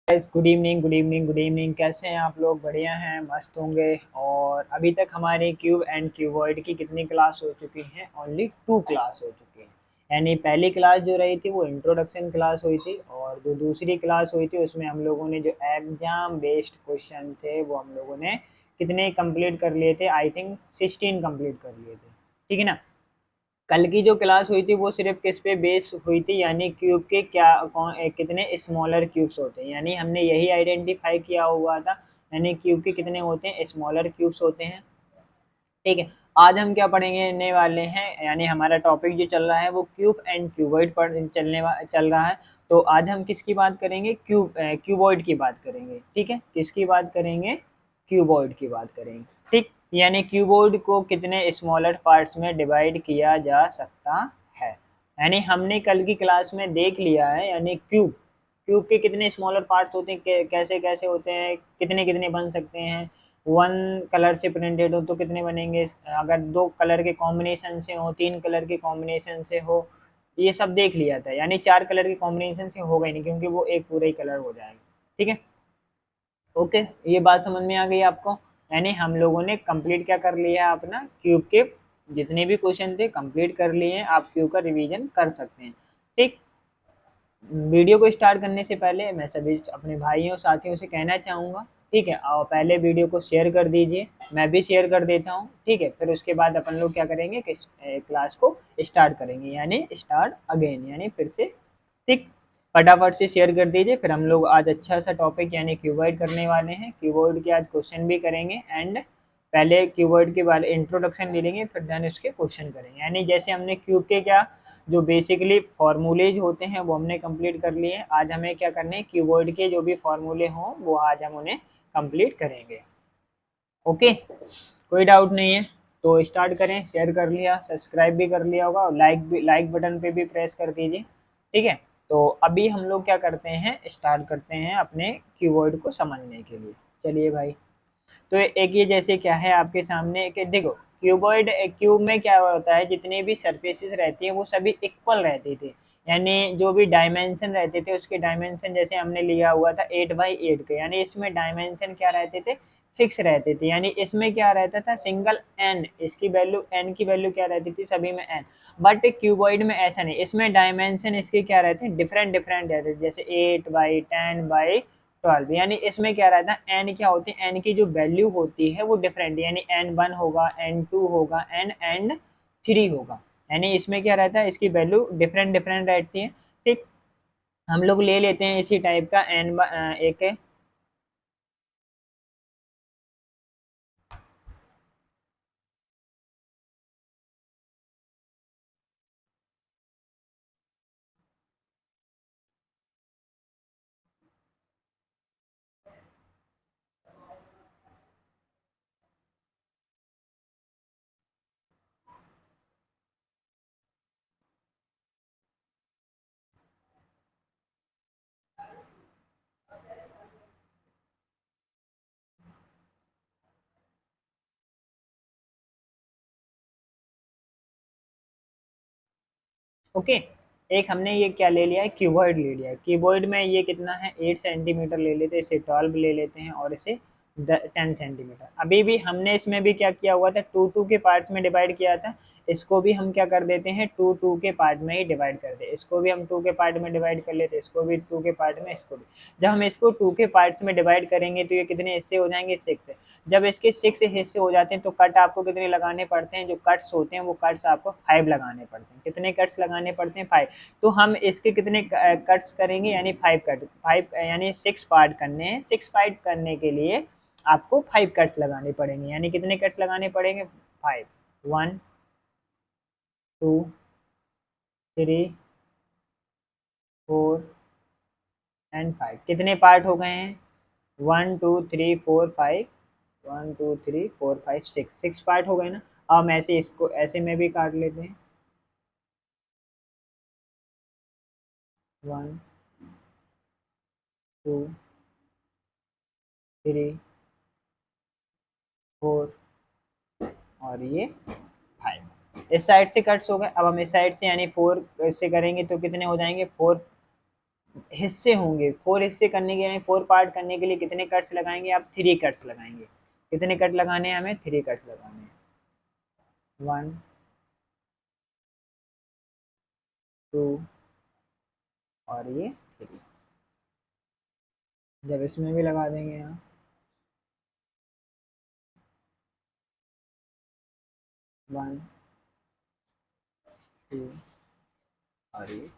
Good evening good evening good evening. कैसे हैं आप लोग? बढ़िया हैं, मस्त होंगे। और अभी तक हमारे क्यूब एंड क्यूबॉइड की कितनी क्लास हो चुकी हैं? ओनली 2 क्लास हो चुकी हैं। यानी पहली क्लास जो रही थी वो इंट्रोडक्शन क्लास हुई थी, और जो दूसरी क्लास हुई थी उसमें हम लोगों ने जो एग्जाम बेस्ड क्वेश्चन थे वो हम लोगों ने कितने कंप्लीट कर लिए थे? आई थिंक 16 कंप्लीट कर लिए थे। ठीक है ना? कल की जो क्लास हुई थी वो सिर्फ किस पे बेस हुई थी? यानी क्यूब के कितने स्मॉलर क्यूब्स होते हैं, यानी हमने यही आइडेंटिफाई किया हुआ था। यानी क्यूब के कितने होते हैं? स्मॉलर क्यूब्स होते हैं। ठीक है। आज हम क्या पढ़ने वाले हैं, यानी हमारा टॉपिक जो चल रहा है वो क्यूब एंड क्यूबॉइड पर चल रहा है। तो आज हम किसकी बात करेंगे? क्यूबॉइड की बात करेंगे। ठीक है, किसकी बात करेंगे? क्यूबॉइड की बात करेंगे। ठीक। यानी क्यूबॉइड को कितने स्मॉलर पार्ट्स में डिवाइड किया जा सकता है? यानी हमने कल की क्लास में देख लिया है, यानी क्यूब क्यूब के कितने स्मॉलर पार्ट्स होते हैं, कैसे कैसे होते हैं, कितने कितने बन सकते हैं। वन कलर से प्रिंटेड हो तो कितने बनेंगे, अगर दो कलर के कॉम्बिनेशन से हो, तीन कलर के कॉम्बिनेशन से हो, ये सब देख लिया था। यानी चार कलर के कॉम्बिनेशन से होगा ही नहीं, क्योंकि वो एक पूरा ही कलर हो जाएगा। ठीक है। ओके, ये बात समझ में आ गई आपको? यानी हम लोगों ने कंप्लीट क्या कर लिया है? अपना क्यूब के जितने भी क्वेश्चन थे कंप्लीट कर लिए हैं। आप क्यूब का रिवीजन कर सकते हैं। ठीक। वीडियो को स्टार्ट करने से पहले मैं सभी अपने भाइयों साथियों से कहना चाहूँगा, ठीक है, और पहले वीडियो को शेयर कर दीजिए। मैं भी शेयर कर देता हूँ। ठीक है, फिर उसके बाद अपन लोग क्या करेंगे कि क्लास को स्टार्ट करेंगे, यानी स्टार्ट अगेन, यानी फिर से। ठीक। फटाफट से शेयर कर दीजिए। फिर हम लोग आज अच्छा सा टॉपिक यानी क्यूबॉइड करने वाले हैं। क्यूबॉइड के आज क्वेश्चन भी करेंगे, एंड पहले क्यूबॉइड के बारे इंट्रोडक्शन ले लेंगे, फिर देन उसके क्वेश्चन करेंगे। यानी जैसे हमने क्यूब के क्या जो बेसिकली फॉर्मूलेज होते हैं वो हमने कंप्लीट कर लिए हैं। आज हमें क्या करने हैं? कीबोर्ड के जो भी फॉर्मूले हों वो आज हम उन्हें कंप्लीट करेंगे। ओके, कोई डाउट नहीं है? तो स्टार्ट करें। शेयर कर लिया, सब्सक्राइब भी कर लिया होगा, और लाइक बटन पे भी प्रेस कर दीजिए। ठीक है। तो अभी हम लोग क्या करते हैं? स्टार्ट करते हैं अपने कीबोर्ड को समझने के लिए। चलिए भाई। तो एक ये जैसे क्या है आपके सामने कि देखो, क्यूब में क्या होता है? जितने भी सरफेसेस रहती हैं वो सभी इक्वल रहते थे। यानी जो भी डायमेंशन रहते थे उसके डायमेंशन जैसे हमने लिया हुआ था 8 बाई 8 के, यानी इसमें डायमेंशन क्या रहते थे? फिक्स रहते थे। यानी इसमें क्या रहता था? सिंगल एन, इसकी वैल्यू एन की वैल्यू क्या रहती थी? सभी में एन। बट क्यूबॉइड में ऐसा नहीं, इसमें डायमेंशन इसके क्या रहते हैं? डिफरेंट डिफरेंट रहते हैं। जैसे 8 बाई 10 बाई 12, यानी इसमें क्या रहता है? एन क्या होती है? एन की जो वैल्यू होती है वो डिफरेंट, यानी N1 होगा, N2 होगा, N3 होगा। यानी इसमें क्या रहता है? इसकी वैल्यू डिफरेंट डिफरेंट रहती है। ठीक। हम लोग ले लेते हैं इसी टाइप का एक है। ओके। एक हमने ये क्या ले लिया है? क्यूबॉइड ले लिया है। क्यूबॉइड में ये कितना है? 8 सेंटीमीटर ले लेते हैं, इसे 12 ले लेते हैं, और इसे 10 सेंटीमीटर। अभी भी हमने इसमें भी क्या किया हुआ था? टू टू के पार्ट्स में डिवाइड किया था। इसको भी हम क्या कर देते हैं? टू टू के पार्ट में ही डिवाइड कर दे। इसको भी हम टू के पार्ट में डिवाइड कर लेते, इसको भी टू के पार्ट में, इसको भी। जब हम इसको टू के पार्ट्स में डिवाइड करेंगे तो ये कितने हिस्से हो जाएंगे? 6। जब इसके 6 हिस्से हो जाते हैं तो कट आपको कितने लगाने पड़ते हैं? जो कट्स होते हैं वो कट्स आपको 5 लगाने पड़ते हैं। कितने कट्स लगाने पड़ते हैं? 5। तो हम इसके कितने कट्स करेंगे? यानी 5 कट, 5 यानी 6 पार्ट करने हैं। 6 पार्ट करने के लिए आपको 5 कट्स लगाने पड़ेंगे। यानी कितने कट्स लगाने पड़ेंगे? 5। 1 2 3 4 एंड 5। कितने पार्ट हो गए हैं? 1 2 3 4 5। 1 2 3 4 5 6, 6 पार्ट हो गए ना? अब हम ऐसे इसको ऐसे में भी काट लेते हैं। 1 2 3 4 और ये 5। इस साइड से कट्स हो गए। अब हम इस साइड से यानी 4 से करेंगे तो कितने हो जाएंगे? 4 हिस्से होंगे, 4 हिस्से करने के लिए, 4 पार्ट करने के लिए कितने कट्स लगाएंगे आप? 3 कट्स लगाएंगे। कितने कट लगाने हैं हमें? 3 कट्स लगाने हैं। 1 2 और ये 3। जब इसमें भी लगा देंगे यहाँ 1 2 और ये 3।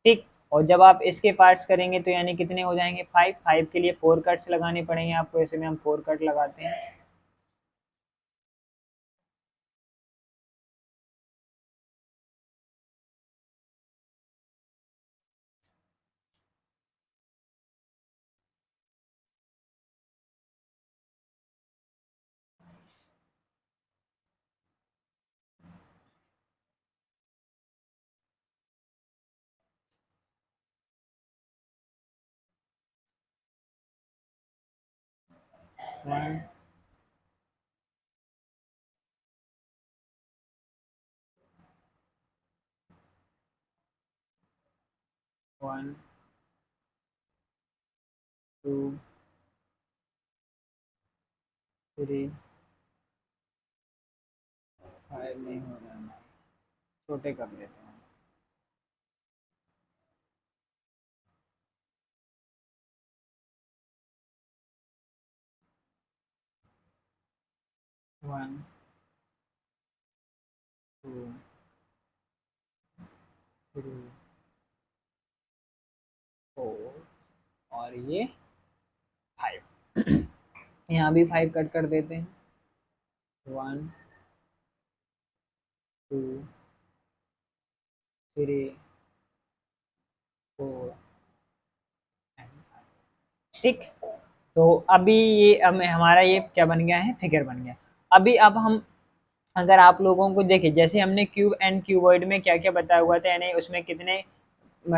ठीक। और जब आप इसके पार्ट्स करेंगे तो यानी कितने हो जाएंगे? 5। 5 के लिए 4 कट्स लगाने पड़ेंगे आपको, इसमें हम 4 कट लगाते हैं। 1 1 2 3 5 नहीं हो रहा है, छोटे कर लेते हैं। 1 2 3 4 और ये 5। यहाँ भी 5 कट कर देते हैं। 1 2 3 4 एंड 5। ठीक। तो अभी ये अब हमारा ये क्या बन गया है? फिगर बन गया। अभी अब हम, अगर आप लोगों को देखें, जैसे हमने क्यूब एंड क्यूबॉइड में क्या क्या बताया हुआ था, यानी उसमें कितने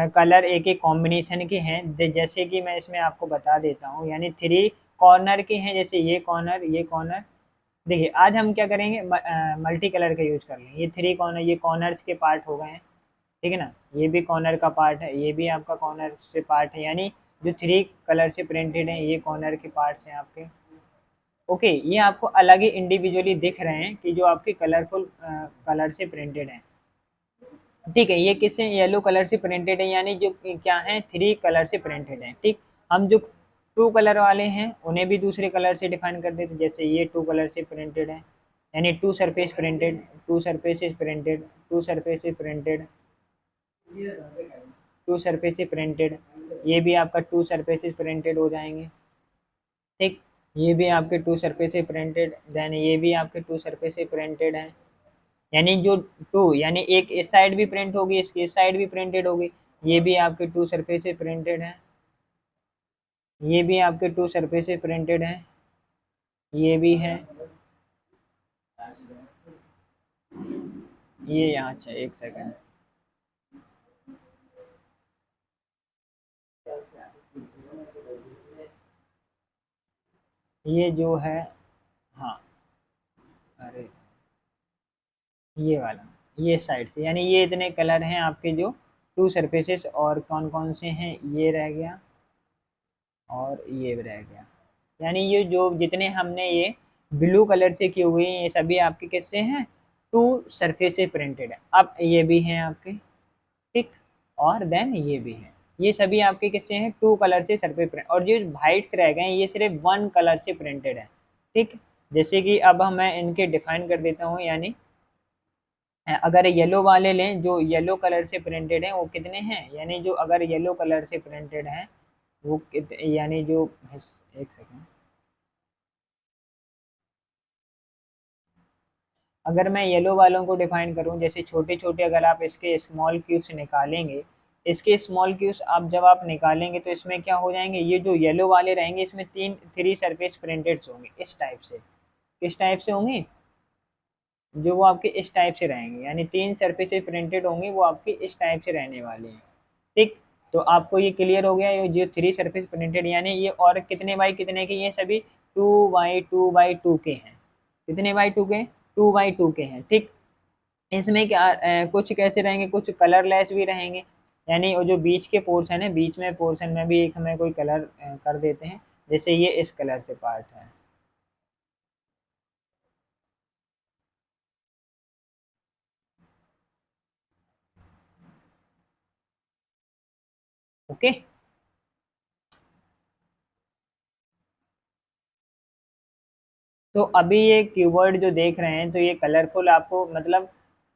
कलर एक एक कॉम्बिनेशन के हैं। जैसे कि मैं इसमें आपको बता देता हूँ, यानी 3 कॉर्नर के हैं, जैसे ये कॉर्नर, ये कॉर्नर। देखिए आज हम क्या करेंगे, मल्टी कलर का यूज कर लेंगे। ये 3 कॉर्नर, ये कॉर्नर्स के पार्ट हो गए हैं, ठीक है ना। ये भी कॉर्नर का पार्ट है, ये भी आपका कॉर्नर से पार्ट है, यानी जो 3 कलर से प्रिंटेड है ये कॉर्नर के पार्ट्स हैं आपके। ओके, ये आपको अलग ही इंडिविजुअली दिख रहे हैं कि जो आपके कलरफुल कलर से प्रिंटेड हैं। ठीक है, ये किससे? येलो कलर से प्रिंटेड है, यानी जो क्या है, 3 कलर से प्रिंटेड है। ठीक। हम जो 2 कलर वाले हैं उन्हें भी दूसरे कलर से डिफाइन कर देते, जैसे ये 2 कलर से प्रिंटेड है, यानी 2 surface printed, 2 surfaces printed, 2 surfaces printed, 2 surfaces printed. ये भी आपका 2 सरफेसेस प्रिंटेड हो जाएंगे। ठीक। ये भी आपके 2 सरफेसेस प्रिंटेड, देन ये भी आपके 2 सरफेसेस प्रिंटेड हैं। यानी जो 2, यानी एक इस साइड भी प्रिंट होगी, इसकी इस साइड भी प्रिंटेड होगी। ये भी आपके 2 सरफेसेस प्रिंटेड हैं। ये भी आपके 2 सरफेसेस प्रिंटेड हैं। ये भी है। ये यहाँ, अच्छा एक सेकंड, ये जो है, हाँ, अरे ये वाला, ये साइड से, यानी ये इतने कलर हैं आपके जो 2 सरफेसेस, और कौन कौन से हैं, ये रह गया और ये भी रह गया। यानी ये जो जितने हमने ये ब्लू कलर से किए हुए हैं, ये सभी आपके किससे हैं? 2 सरफेस से प्रिंटेड है। अब ये भी हैं आपके, ठीक। और देन ये भी हैं, ये सभी आपके किससे हैं? 2 कलर से सरफेस प्रिंट, और जो वाइट्स रह गए हैं ये सिर्फ 1 कलर से प्रिंटेड है। ठीक। जैसे कि अब मैं इनके डिफाइन कर देता हूँ, यानी अगर येलो वाले लें, जो येलो कलर से प्रिंटेड है वो कितने हैं, यानी जो अगर येलो कलर से प्रिंटेड है वो यानी जो, एक सेकंड, अगर मैं येलो वालों को डिफाइन करूं, जैसे छोटे छोटे, अगर आप इसके स्मॉल क्यूब्स निकालेंगे, इसके स्मॉल क्यूब्स आप जब आप निकालेंगे तो इसमें क्या हो जाएंगे, ये जो येलो वाले रहेंगे इसमें 3 सरफेस प्रिंटेड होंगे इस टाइप से। किस टाइप से होंगे? जो वो आपके इस टाइप से रहेंगे, यानी 3 सरफेसेस प्रिंटेड होंगे, वो आपके इस टाइप से रहने वाले हैं। ठीक। तो आपको ये क्लियर हो गया, ये जो 3 सरफेस प्रिंटेड, यानी ये, और कितने बाई कितने के, ये सभी 2 बाई 2 के हैं। कितने बाई 2 के? 2 बाई 2 के हैं। ठीक। इसमें क्या कुछ कैसे रहेंगे, कुछ कलरलेस भी रहेंगे। यानी वो जो बीच के पोर्शन है, बीच में पोर्शन में भी एक हमें कोई कलर कर देते हैं, जैसे ये इस कलर से पार्ट है। ओके। तो अभी ये कीवर्ड जो देख रहे हैं, तो ये कलरफुल आपको मतलब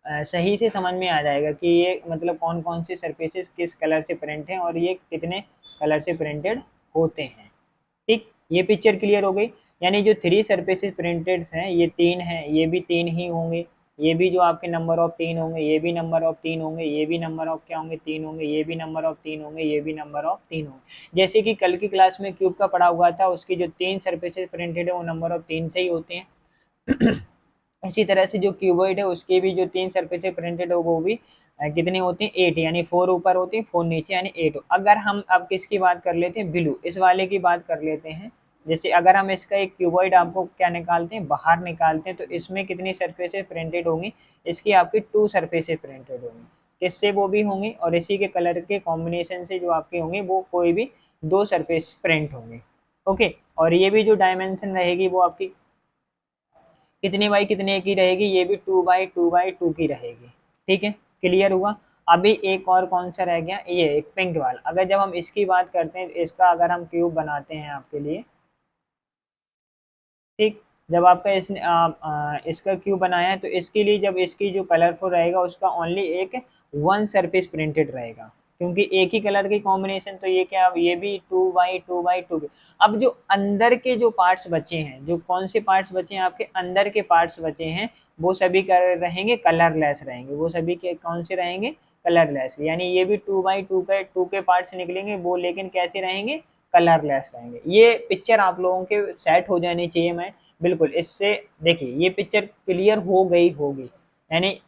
सही से समझ में आ जाएगा कि ये मतलब कौन कौन से सरफेसेस किस कलर से प्रिंट हैं और ये कितने कलर से प्रिंटेड होते हैं। ठीक, ये पिक्चर क्लियर हो गई। यानी जो थ्री सरफेसेस प्रिंटेड हैं, ये तीन हैं, ये भी तीन ही होंगे, ये भी जो आपके नंबर ऑफ तीन होंगे, ये भी नंबर ऑफ तीन होंगे, ये भी नंबर ऑफ क्या होंगे, तीन होंगे, ये भी नंबर ऑफ तीन होंगे, ये भी नंबर ऑफ तीन होंगे। जैसे कि कल की क्लास में क्यूब का पढ़ा हुआ था, उसकी जो तीन सरफेसेस प्रिंटेड है वो नंबर ऑफ तीन से ही होते हैं। इसी तरह से जो क्यूबॉइड है उसके भी जो तीन सरफेसेस प्रिंटेड हो वो भी कितनी होती हैं, एट, यानी फोर ऊपर होती है, फोर नीचे, यानी एट। अगर हम अब किसकी बात कर लेते हैं, ब्लू, इस वाले की बात कर लेते हैं। जैसे अगर हम इसका एक क्यूबॉइड आपको क्या निकालते हैं, बाहर निकालते हैं, तो इसमें कितनी सरफेसेस प्रिंटेड होंगी, इसकी आपकी टू सरफेसेस प्रिंटेड होंगी। किससे वो भी होंगी, और इसी के कलर के कॉम्बिनेशन से जो आपके होंगे वो कोई भी दो सरफेस प्रिंट होंगे। ओके। और ये भी जो डायमेंशन रहेगी वो आपकी कितने बाई कितने की रहेगी, ये भी two by two by two की रहेगी। ठीक है, क्लियर हुआ। अभी एक और कौन सा रह गया, ये एक पिंक वाला। अगर जब हम इसकी बात करते हैं, इसका अगर हम क्यूब बनाते हैं आपके लिए, ठीक, जब आपका इसका क्यूब बनाया है, तो इसके लिए जब इसकी जो कलरफुल रहेगा उसका ओनली एक वन सरफेस प्रिंटेड रहेगा, क्योंकि एक ही कलर की कॉम्बिनेशन, तो ये क्या, ये भी टू बाई टू। अब जो अंदर के जो पार्ट्स बचे हैं, जो कौन से पार्ट्स बचे हैं, आपके अंदर के पार्ट्स बचे हैं, वो सभी रहेंगे कलरलेस रहेंगे, वो सभी के कौन से रहेंगे, कलरलेस। यानी ये भी टू के पार्ट्स निकलेंगे वो, लेकिन कैसे रहेंगे, कलरलेस रहेंगे। ये पिक्चर आप लोगों के सेट हो जानी चाहिए। मैं बिल्कुल इससे, देखिए ये पिक्चर क्लियर हो गई होगी, यानी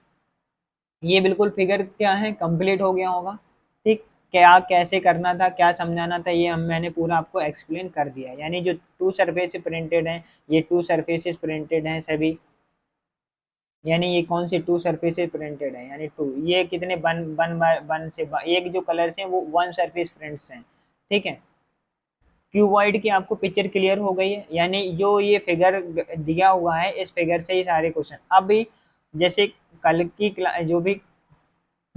ये बिल्कुल फिगर क्या है, कंप्लीट हो गया होगा। ठीक, क्या कैसे करना था, क्या समझाना था, ये हम मैंने पूरा आपको एक्सप्लेन कर दिया। यानी जो टू सरफेस प्रिंटेड हैं, ये टू सरफेसेस प्रिंटेड हैं सभी। यानी ये कौन सी टू सरफेसेस प्रिंटेड है, यानी टू, ये कितने वन वन वन से एक जो कलर्स हैं वो वन सरफेस प्रिंट्स हैं। ठीक है, क्यूबॉइड की आपको पिक्चर क्लियर हो गई है। यानी जो ये फिगर दिया हुआ है, इस फिगर से ही सारे क्वेश्चन। अभी जैसे कल की जो भी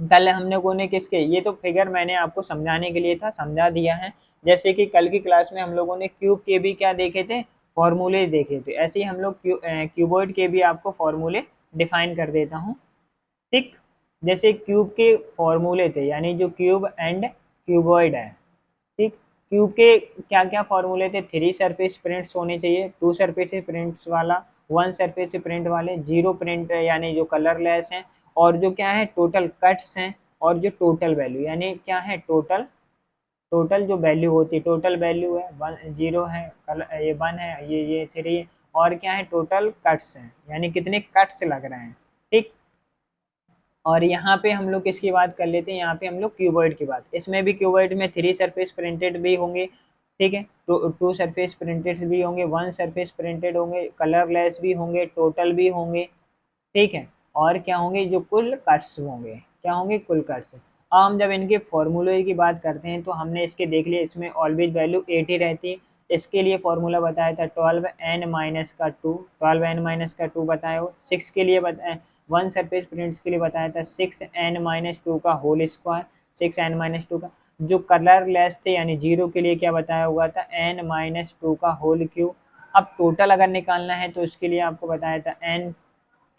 कल हम लोगों ने किसके, ये तो फिगर मैंने आपको समझाने के लिए था, समझा दिया है। जैसे कि कल की क्लास में हम लोगों ने क्यूब के भी क्या देखे थे, फॉर्मूले देखे थे, ऐसे ही हम लोग क्यूबॉइड के भी आपको फॉर्मूले डिफाइन कर देता हूँ। ठीक, जैसे क्यूब के फॉर्मूले थे, यानी जो क्यूब एंड क्यूबॉइड है। ठीक, क्यूब के क्या क्या फॉर्मूले थे, थ्री सरफेस प्रिंट्स होने चाहिए, टू सरफेस प्रिंट्स वाला, वन सरफेस प्रिंट वाले, जीरो प्रिंट यानी जो कलरलेस हैं, और जो क्या है टोटल कट्स हैं, और जो टोटल वैल्यू, यानी क्या है टोटल, टोटल जो वैल्यू होती है, टोटल वैल्यू है वन, जीरो है, ये वन है, ये थ्री है, और क्या है टोटल कट्स हैं, यानी कितने कट्स लग रहे हैं। ठीक, और यहाँ पे हम लोग किसकी बात कर लेते हैं, यहाँ पे हम लोग क्यूबॉइड की बात, इसमें भी क्यूबॉइड में थ्री सरफेस प्रिंटेड भी होंगे। ठीक है, तो टू सरफेस प्रिंटेड भी होंगे, वन सरफेस प्रिंटेड होंगे, कलरलेस भी होंगे, टोटल भी होंगे। ठीक है, और क्या होंगे, जो कुल कट्स होंगे, क्या होंगे, कुल कट्स। अब हम जब इनके फॉर्मूले की बात करते हैं, तो हमने इसके देख लिया, इसमें ऑलवेज वैल्यू 8 ही रहती है। इसके लिए फॉर्मूला बताया था 12n-2, 12n-2 बताया हो। सिक्स के लिए बताया, वन सरफेस प्रिंट्स के लिए बताया था 6n-2 का होल स्क्वायर, 6n-2 का। जो कलरलेस थे यानी जीरो के लिए क्या बताया हुआ था, n-2 का होल क्यूब। अब टोटल अगर निकालना है तो उसके लिए आपको बताया था n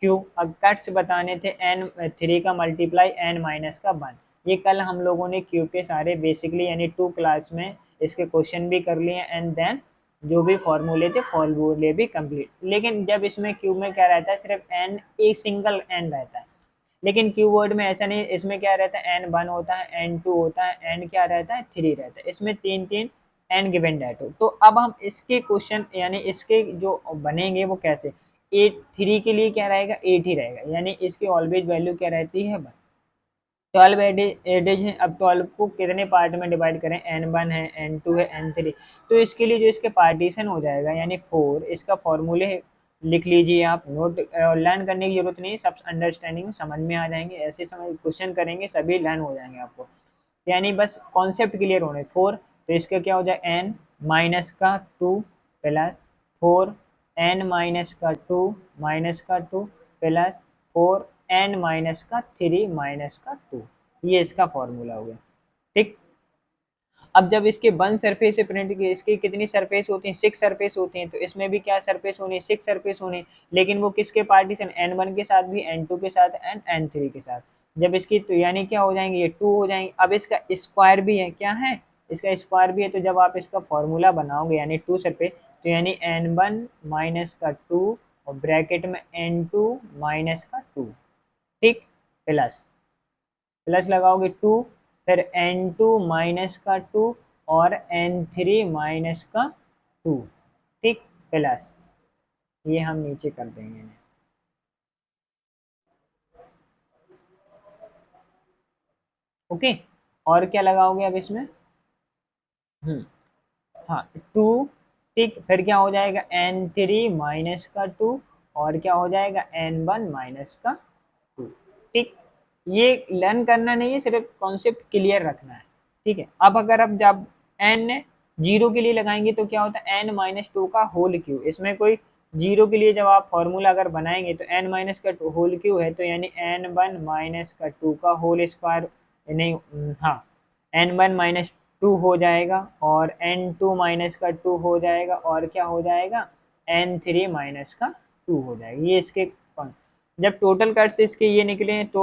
क्यू। अब कट्स बताने थे एन थ्री का मल्टीप्लाई एन माइनस का वन। ये कल हम लोगों ने क्यूब के सारे बेसिकली यानी टू क्लास में इसके क्वेश्चन भी कर लिए, एंड देन जो भी फॉर्मूले थे फॉर्मूले भी कंप्लीट। लेकिन जब इसमें क्यूब में क्या रहता है, सिर्फ एन, एक सिंगल एन रहता है। लेकिन क्यू वर्ड में ऐसा नहीं, इसमें क्या रहता है, एन वन होता है, एन टू होता है, एन क्या रहता है, थ्री रहता है। इसमें तीन तीन एन गिवन डेट हो। तो अब हम इसके क्वेश्चन यानी इसके जो बनेंगे वो कैसे, एट, थ्री के लिए क्या रहेगा, एट ही रहेगा, यानी इसकी ऑलवेज वैल्यू क्या रहती है, वन। 12 एडेज है। अब 12 को कितने पार्ट में डिवाइड करें, एन वन है, एन टू है, एन थ्री। तो इसके लिए जो इसके पार्टीशन हो जाएगा यानी फोर, इसका फॉर्मूले लिख लीजिए आप, नोट लर्न करने की जरूरत नहीं, सब अंडरस्टैंडिंग समझ में आ जाएंगे, ऐसे समझ क्वेश्चन करेंगे सभी लर्न हो जाएंगे आपको। यानी बस कॉन्सेप्ट क्लियर होने 4, तो इसका क्या हो जाए n माइनस का 2 प्लस 4 n माइनस का 2 माइनस का 2 प्लस 4 n माइनस का 3 माइनस का 2, ये इसका फॉर्मूला हो गया। ठीक, अब जब इसके वन सरफेस से प्रिंट की, इसकी कितनी सरफेस होती हैं, 6 सरफेस होती हैं, तो इसमें भी क्या सरफेस होनी है, 6 सरफेस होनी, लेकिन वो किसके पार्टीशन, n1 के साथ भी, n2 के साथ एंड n3 के साथ। जब इसकी तो यानी क्या हो जाएंगे, ये 2 हो जाएंगे। अब इसका स्क्वायर भी है, क्या है, इसका स्क्वायर भी है, तो जब आप इसका फॉर्मूला बनाओगे यानी 2 सरफेस, तो यानी n1 माइनस का 2 और ब्रैकेट में n2 माइनस का 2, ठीक, प्लस प्लस लगाओगे 2, फिर n2 माइनस का 2 और n3 माइनस का 2, ठीक, प्लस ये हम नीचे कर देंगे इन्हें। ओके, और क्या लगाओगे अब इसमें, हम्म, हाँ 2, ठीक, फिर क्या हो जाएगा n3 माइनस का 2 और क्या हो जाएगा n1 माइनस का 2, ठीक। ये लर्न करना नहीं है, सिर्फ कॉन्सेप्ट क्लियर रखना है, ठीक है। अब अगर अब जब n जीरो के लिए लगाएंगे तो क्या होता है n माइनस टू का होल क्यू, इसमें कोई जीरो के लिए जब आप फॉर्मूला अगर बनाएंगे तो n माइनस का होल क्यू है, तो यानी n1 माइनस का 2 का होल स्क्वायर, नहीं, हाँ, n1 माइनस 2 हो जाएगा और n2 माइनस का 2 हो जाएगा और क्या हो जाएगा n3 माइनस का 2 हो जाएगा। ये इसके जब टोटल कट्स इसके ये निकले हैं तो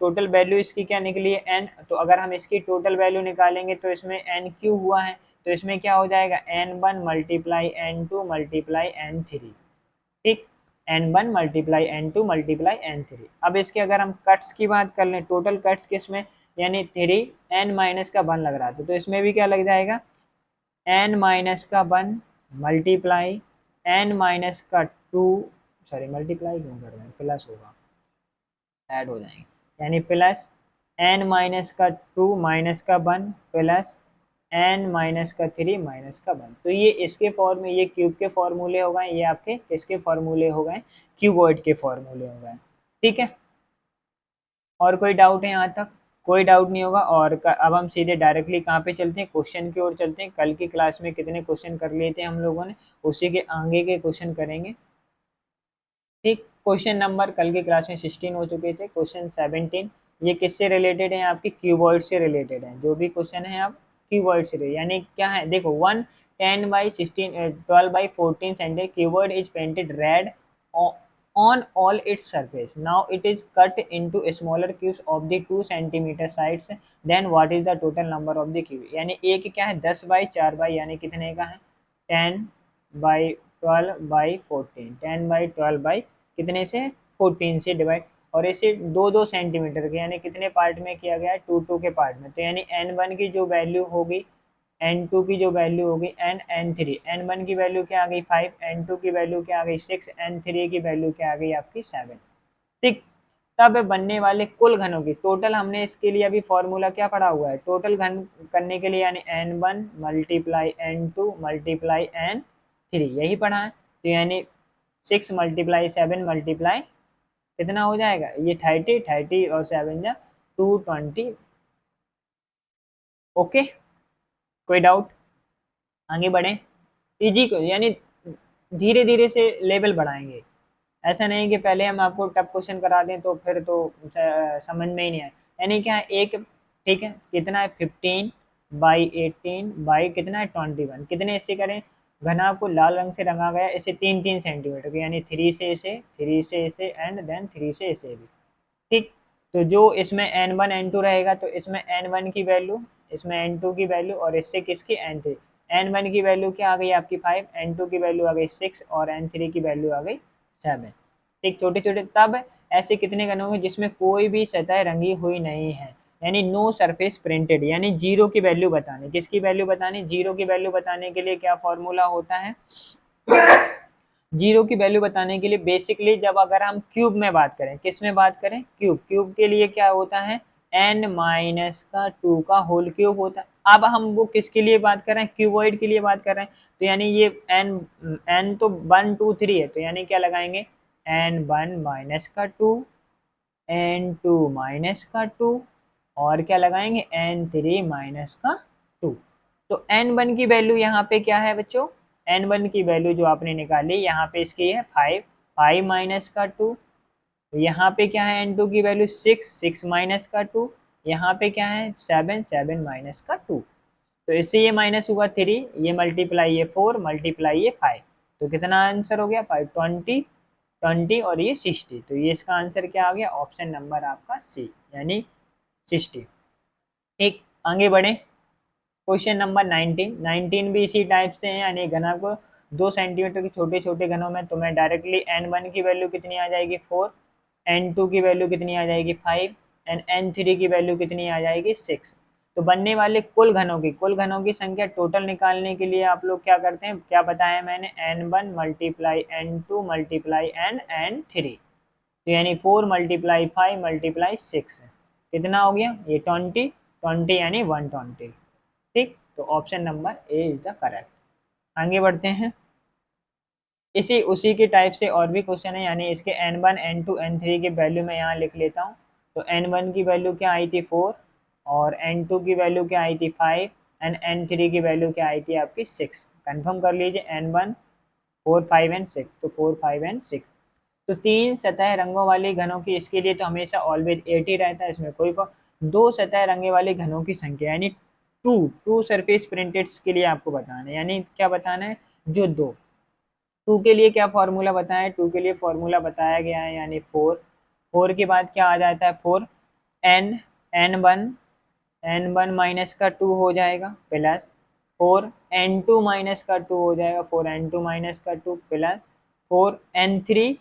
टोटल वैल्यू इसकी क्या निकली है n, तो अगर हम इसकी टोटल वैल्यू निकालेंगे तो इसमें n क्यू हुआ है, तो इसमें क्या हो जाएगा n1 multiply n2 multiply n3, ठीक, n1 multiply n2 multiply n3। अब इसके अगर हम कट्स की बात कर लें, टोटल कट्स किसमें, यानी 3 n माइनस का 1 लग रहा था, तो इसमें भी क्या लग जाएगा n माइनस का 1 मल्टीप्लाई n माइनस का 2, सॉरी मल्टीप्लाई क्यों कर रहे हैं, प्लस होगा, ऐड हो जाएंगे, यानी प्लस n माइनस का 2 माइनस का 1 प्लस n माइनस का 3 माइनस का 1। तो ये इसके फॉर्म में, ये क्यूब के फॉर्मूले हो गए, ये आपके किसके फॉर्मूले हो गए, क्यूबॉइड के फॉर्मूले हो गए, ठीक है। और कोई डाउट है यहाँ तक, कोई डाउट नहीं होगा। और अब हम सीधे डायरेक्टली कहाँ पे चलते हैं, क्वेश्चन की ओर चलते हैं। कल की क्लास में कितने क्वेश्चन कर लिए थे हम लोगों ने, उसी के आगे के क्वेश्चन करेंगे, ठीक। क्वेश्चन नंबर कल की क्लास में 16 हो चुके थे, क्वेश्चन 17 ये किससे रिलेटेड है, आपकी क्यूबॉइड से रिलेटेड है। जो भी क्वेश्चन है आप क्यूबॉइड से रिलेटेड, यानी क्या है, देखो 1 10 by 16 12 by 14 centimetre cuboid is painted red on all its surface. Now it is cut into smaller cubes of the 2 centimeter sides. Then what is the total number of the cube? यानी एक क्या है 10 by 4 by यानी कितने का है 10 by 12 by 14, 10 by 12 by कितने से 14 से डिवाइड, और इसे 2 2 सेंटीमीटर के यानी कितने पार्ट में किया गया है 2 2 के पार्ट में। तो यानी n1 की जो वैल्यू होगी, n2 की जो वैल्यू होगी एंड n3, n1 की वैल्यू क्या आ गई 5, n2 की वैल्यू क्या आ गई 6, n3 की वैल्यू क्या आ गई आपकी 7, ठीक। तब बनने वाले कुल घनों की टोटल, हमने इसके लिए अभी फॉर्मूला क्या पढ़ा हुआ है, टोटल घन करने के लिए यानी n1 multiply n2 multiply n3 यही पढ़ा है। तो यानी 6 मल्टीप्लाई 7 मल्टीप्लाई कितना हो जाएगा ये 30, 30 और 7 जा 220। ओके, कोई डाउट, आगे बढ़े, इजी को यानी धीरे धीरे से लेवल बढ़ाएंगे। ऐसा नहीं कि पहले हम आपको टफ क्वेश्चन करा दें तो फिर तो समझ में ही नहीं आए। यानी क्या है एक, ठीक है, कितना है 15 बाई 18 बाई कितना है 21, कितने इससे करें, घना आपको लाल रंग से रंगा गया इसे 3 3 सेंटीमीटर के, यानी 3 से इसे, 3 से इसे एंड देन 3 से इसे भी, ठीक। तो जो इसमें n1 n2 रहेगा तो इसमें n1 की वैल्यू, इसमें n2 की वैल्यू और इससे किसकी n3, n1 की वैल्यू क्या आ गई आपकी 5, n2 की वैल्यू आ गई 6 और n3 की वैल्यू आ गई 7, ठीक। छोटे छोटे तब ऐसे कितने गण होंगे जिसमें कोई भी सतह रंगी हुई नहीं है, यानी नो सरफेस प्रिंटेड, यानी जीरो की वैल्यू बतानी, किसकी वैल्यू बतानी, जीरो की वैल्यू बताने के लिए क्या फॉर्मूला होता है, जीरो की वैल्यू बताने के लिए बेसिकली जब अगर हम क्यूब में बात करें, किस में बात करें, क्यूब, क्यूब के लिए क्या होता है n माइनस का 2 का होल क्यूब होता है। अब हम वो किसके लिए बात कर रहे हैं, क्यूबॉइड के लिए बात कर रहे हैं, तो यानी ये n तो 1 2 3 है, तो यानी क्या लगाएंगे n1 माइनस का 2, n2 माइनस का 2 और क्या लगाएंगे n3 माइनस का 2। तो n1 की वैल्यू यहाँ पे क्या है बच्चों, n1 की वैल्यू जो आपने निकाली यहाँ पे इसकी है 5, 5 माइनस का 2। तो यहाँ पे क्या है n2 की वैल्यू 6, 6 माइनस का 2। यहाँ पे क्या है 7, 7 माइनस का 2। तो इससे ये माइनस हुआ 3, ये मल्टीप्लाई ये 4 मल्टीप्लाई ये 5। तो कितना आंसर हो गया 5, 20, 20 और ये 60। तो ये इसका आंसर क्या आ गया, ऑप्शन नंबर आपका सी यानी 60। ठीक, आगे बढ़े। क्वेश्चन नंबर 19, 19 भी इसी टाइप से है, यानी घना को 2 सेंटीमीटर के छोटे छोटे घनों में तुम्हें डायरेक्टली n1 की वैल्यू कितनी आ जाएगी 4, n2 की वैल्यू कितनी आ जाएगी 5 एंड n3 की वैल्यू कितनी आ जाएगी 6। तो बनने वाले कुल घनों की संख्या टोटल निकालने के लिए आप लोग क्या करते हैं, क्या बताया मैंने, n1 multiply n2 multiply n3। तो यानी 4 मल्टीप्लाई 5 मल्टीप्लाई 6 कितना हो गया ये 20, 20 यानी 120। ठीक, तो option number A is the correct. आगे बढ़ते हैं। इसी उसी के टाइप से और भी क्वेश्चन है, यानी इसके n1 n2 n3 के वैल्यू मैं यहाँ लिख लेता हूँ। तो n1 की वैल्यू क्या आई थी 4, और n2 की वैल्यू क्या आई थी 5 एंड n3 की वैल्यू क्या आई थी आपकी 6। कंफर्म कर लीजिए n1 4 5 एंड 6, तो 4 5 एंड 6। तो 3 सतह रंगों वाले घनों की, इसके लिए तो हमेशा ऑलवेज 8 ही रहता है, इसमें कोई 2 सतह रंगे वाले घनों की संख्या यानी टू सरफेस प्रिंटेड के लिए आपको बताना है, यानी क्या बताना है, जो दो। टू के लिए क्या फॉर्मूला बताया, टू के लिए फॉर्मूला बताया गया है यानी 4। 4 के बाद क्या आ जाता है 4 एन, एन वन माइनस का 2 हो जाएगा प्लस 4 n2 माइनस का 2 हो जाएगा, 4 n2 माइनस का 2 प्लस 4 n3,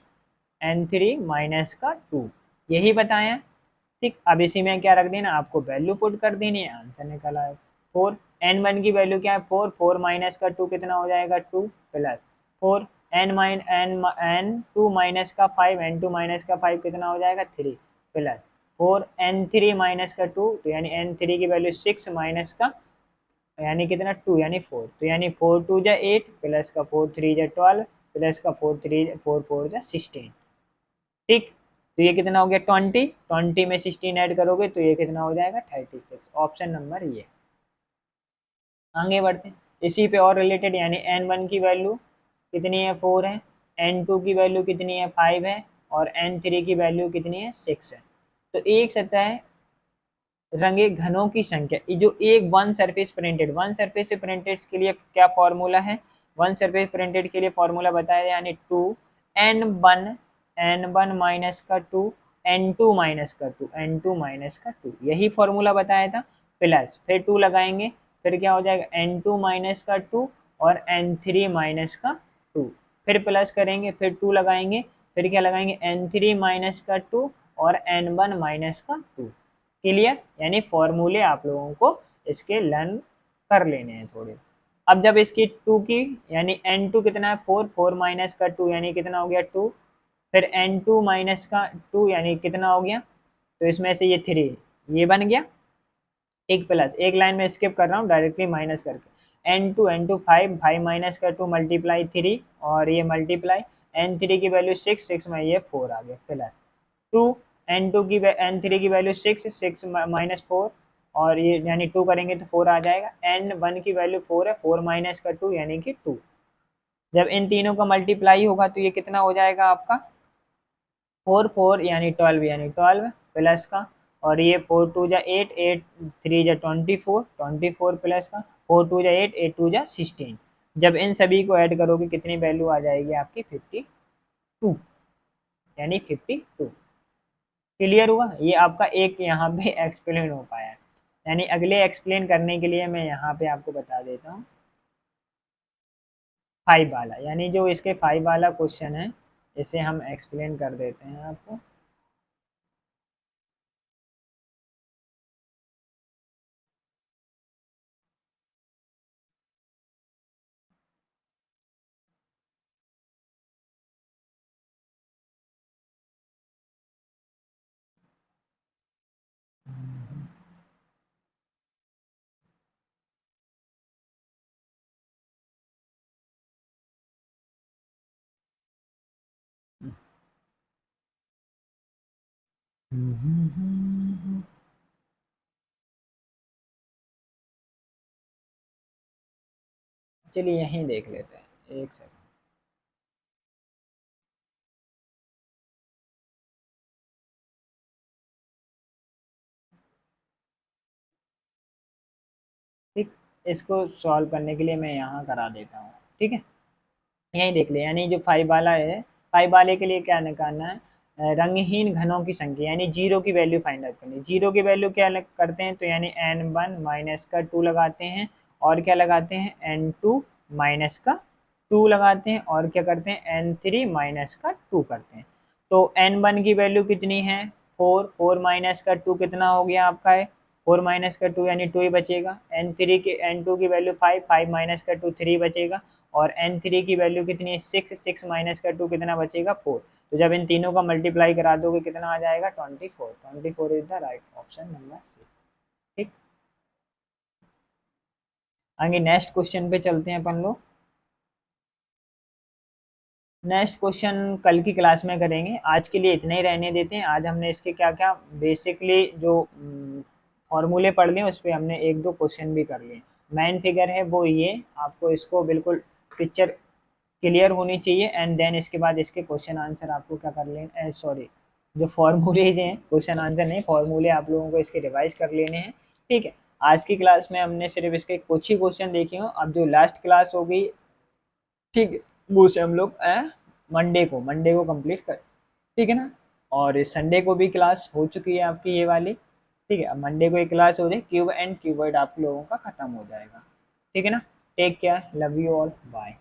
n3 माइनस का 2, यही बताया। ठीक, अब इसी में क्या रख देना, आपको वैल्यू पुट कर देनी है, आंसर निकल आएगा। 4 n1 की वैल्यू क्या है 4, 4 माइनस का 2 कितना हो जाएगा 2 प्लस 4 n2 माइनस का 5, n2 माइनस का 5 कितना हो जाएगा 3 प्लस 4 n3 माइनस का 2, तो यानी n3 की वैल्यू 6 माइनस का यानी कितना 2 यानी 4। तो यानी 4 2 जा 8 प्लस का 4 3 जा 12 प्लस का 4 4 जा 16। ठीक, तो ये कितना हो गया 20, 20 में 16 ऐड करोगे तो ये कितना हो जाएगा 36, ऑप्शन नंबर ये। आगे बढ़ते हैं इसी पे और रिलेटेड, यानी n1 की वैल्यू कितनी है 4 है, n2 की वैल्यू कितनी है 5 है और n3 की वैल्यू कितनी है 6 है। तो एक सतह रंगे घनों की संख्या, ये जो एक वन सरफेस प्रिंटेड के लिए क्या फॉर्मूला है, वन सरफेस प्रिंटेड के लिए फॉर्मूला बताया, यानी 2 n1 माइनस का 2 n2 माइनस का 2 n2 माइनस का 2, यही फॉर्मूला बताया था। प्लस फिर 2 लगाएंगे, फिर क्या हो जाएगा n2 माइनस का 2 और n3 माइनस का 2, फिर प्लस करेंगे, फिर 2 लगाएंगे, फिर क्या लगाएंगे n3 माइनस का 2 और n1 माइनस का 2। क्लियर, यानी फॉर्मूले आप लोगों को इसके लर्न कर लेने हैं थोड़े। अब जब इसकी 2 की, यानी n2 कितना है 4, 4 माइनस का 2 यानी कितना हो गया 2, फिर n2 माइनस का 2 यानी कितना हो गया, तो इसमें से ये 3 ये बन गया, एक प्लस एक लाइन में स्किप कर रहा हूँ डायरेक्टली माइनस करके, n2 5, 5 माइनस का 2 मल्टीप्लाई 3 और ये मल्टीप्लाई n3 की वैल्यू 6, 6 में ये 4 आ गया प्लस 2 n2 की n3 की वैल्यू 6, 6 माइनस 4 और ये यानी 2 करेंगे तो 4 आ जाएगा। n1 की वैल्यू 4 है, 4 माइनस का 2 यानी कि 2। जब इन तीनों का मल्टीप्लाई होगा तो ये कितना हो जाएगा आपका 4 4 यानी 12, यानी 12 प्लस का, और ये 4 2 जा 8, 8 3 जा 24, 24 प्लस का 4 2 जा 8, 8 2 जा 16। जब इन सभी को ऐड करोगे कितनी वैल्यू आ जाएगी आपकी 52, यानी 52। क्लियर हुआ, ये आपका एक यहाँ पे एक्सप्लेन हो पाया है। यानी अगले एक्सप्लेन करने के लिए मैं यहाँ पे आपको बता देता हूँ 5 वाला, यानी जो इसके 5 वाला क्वेश्चन है इसे हम एक्सप्लेन कर देते हैं आपको। चलिए यहीं देख लेते हैं, एक सेकंड। ठीक, इसको सॉल्व करने के लिए मैं यहाँ करा देता हूँ। ठीक है, यही देख ले, यानी जो 5 वाला है, 5 वाले के लिए क्या निकालना है, रंगहीन घनों की संख्या, यानी जीरो की वैल्यू फाइंड आउट करनी है। जीरो की वैल्यू क्या करते हैं, तो यानी n1 माइनस का 2 लगाते हैं, और क्या लगाते हैं, n2 माइनस का 2 लगाते हैं, और क्या करते हैं, n3 माइनस का 2 करते हैं। तो n1 की वैल्यू कितनी है, 4, 4 माइनस का 2 कितना हो गया आपका है, 4 माइनस का 2 यानी 2 ही बचेगा। n2 की वैल्यू 5, 5 माइनस का 2 3 बचेगा। और n3 की वैल्यू कितनी है, 6, 6 माइनस का 2 कितना बचेगा, 4। तो जब इन तीनों का मल्टीप्लाई करा दोगे कितना आ जाएगा, 24। 24 is the right option number C. ठीक, आगे नेक्स्ट क्वेश्चन पे चलते हैं अपन लोग। नेक्स्ट क्वेश्चन कल की क्लास में करेंगे, आज के लिए इतना ही रहने देते हैं। आज हमने इसके क्या क्या बेसिकली जो फॉर्मूले पढ़ लिए, उस पर हमने एक दो क्वेश्चन भी कर लिए। मेन फिगर है वो ये, आपको इसको बिल्कुल पिक्चर क्लियर होनी चाहिए, एंड देन इसके बाद इसके क्वेश्चन आंसर आपको क्या कर लेना, सॉरी, जो फॉर्मूलेज हैं, क्वेश्चन आंसर नहीं, फॉर्मूले आप लोगों को इसके रिवाइज कर लेने हैं। ठीक है, आज की क्लास में हमने सिर्फ इसके कुछ ही क्वेश्चन देखे हो। अब जो लास्ट क्लास होगी, ठीक है, वो से हम लोग मंडे को कंप्लीट कर, ठीक है ना। और संडे को भी क्लास हो चुकी है आपकी ये वाली। ठीक है, अब मंडे को एक क्लास हो जाए, क्यूब एंड क्यूबॉइड आप लोगों का खत्म हो जाएगा। ठीक है ना, take care, love you all, bye.